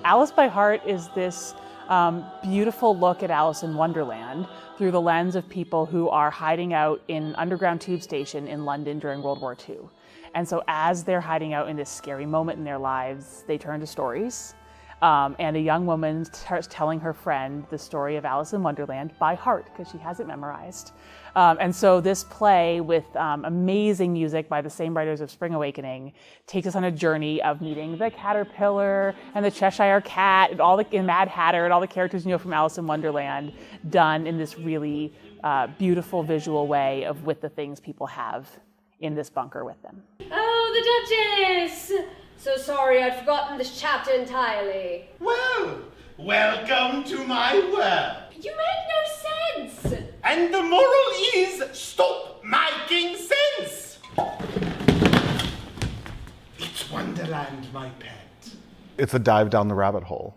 Alice by Heart is this beautiful look at Alice in Wonderland through the lens of people who are hiding out in an underground tube station in London during World War II. And so as they're hiding out in this scary moment in their lives, they turn to stories. And a young woman starts telling her friend the story of Alice in Wonderland by heart, because she has it memorized. And so this play, with amazing music by the same writers of Spring Awakening, takes us on a journey of meeting the caterpillar and the Cheshire Cat and Mad Hatter and all the characters you know from Alice in Wonderland, done in this really beautiful visual way with the things people have in this bunker with them. Oh, the Duchess! So sorry, I'd forgotten this chapter entirely. Well, welcome to my world. You make no sense! And the moral is, stop making sense! It's Wonderland, my pet. It's a dive down the rabbit hole,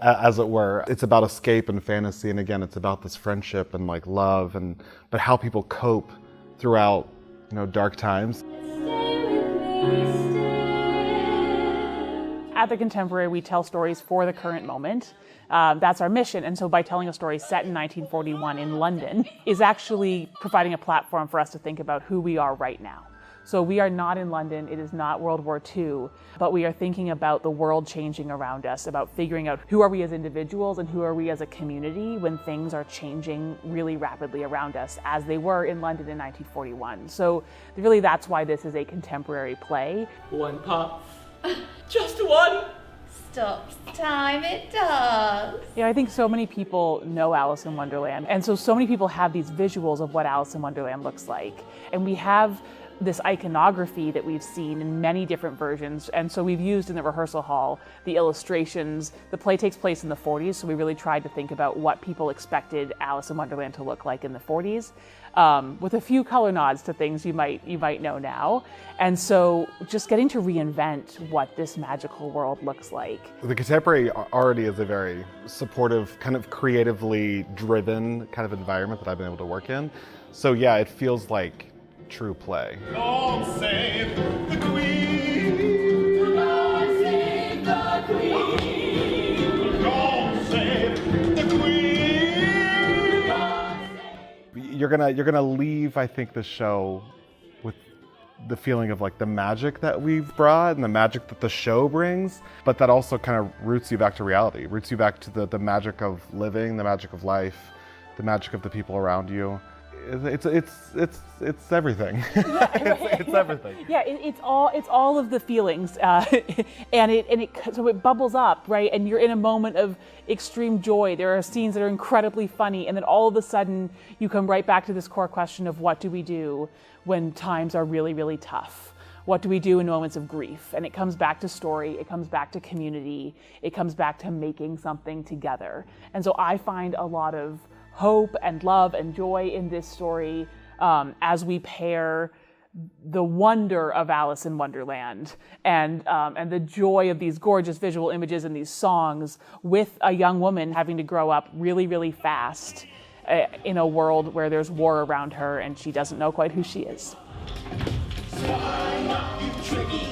as it were. It's about escape and fantasy, and again, it's about this friendship and like love, but how people cope throughout, dark times. At The Contemporary, we tell stories for the current moment. That's our mission. And so by telling a story set in 1941 in London is actually providing a platform for us to think about who we are right now. So we are not in London, it is not World War II, but we are thinking about the world changing around us, about figuring out who are we as individuals and who are we as a community when things are changing really rapidly around us, as they were in London in 1941. So really that's why this is a contemporary play. One puff. Just one. Stops time, it does. I think so many people know Alice in Wonderland, and so many people have these visuals of what Alice in Wonderland looks like. And we have this iconography that we've seen in many different versions, and so we've used in the rehearsal hall the illustrations. The play takes place in the 40s, so we really tried to think about what people expected Alice in Wonderland to look like in the 40s, with a few color nods to things you might know now. And so just getting to reinvent what this magical world looks like. The Contemporary already is a very supportive, kind of creatively driven kind of environment that I've been able to work in. So yeah, it feels like true play. Lord save the Queen! Lord save the Queen! Lord save the Queen! You're gonna leave, I think, the show with the feeling of like the magic that we've brought and the magic that the show brings, but that also kind of roots you back to reality, roots you back to the magic of living, the magic of life, the magic of the people around you. It's everything. It's everything. Yeah, it's all of the feelings, so it bubbles up, right? And you're in a moment of extreme joy. There are scenes that are incredibly funny, and then all of a sudden you come right back to this core question of what do we do when times are really, really tough? What do we do in moments of grief? And it comes back to story, it comes back to community, it comes back to making something together. And so I find a lot of hope and love and joy in this story as we pair the wonder of Alice in Wonderland and the joy of these gorgeous visual images and these songs with a young woman having to grow up really, really fast in a world where there's war around her and she doesn't know quite who she is. Swine up, you tricky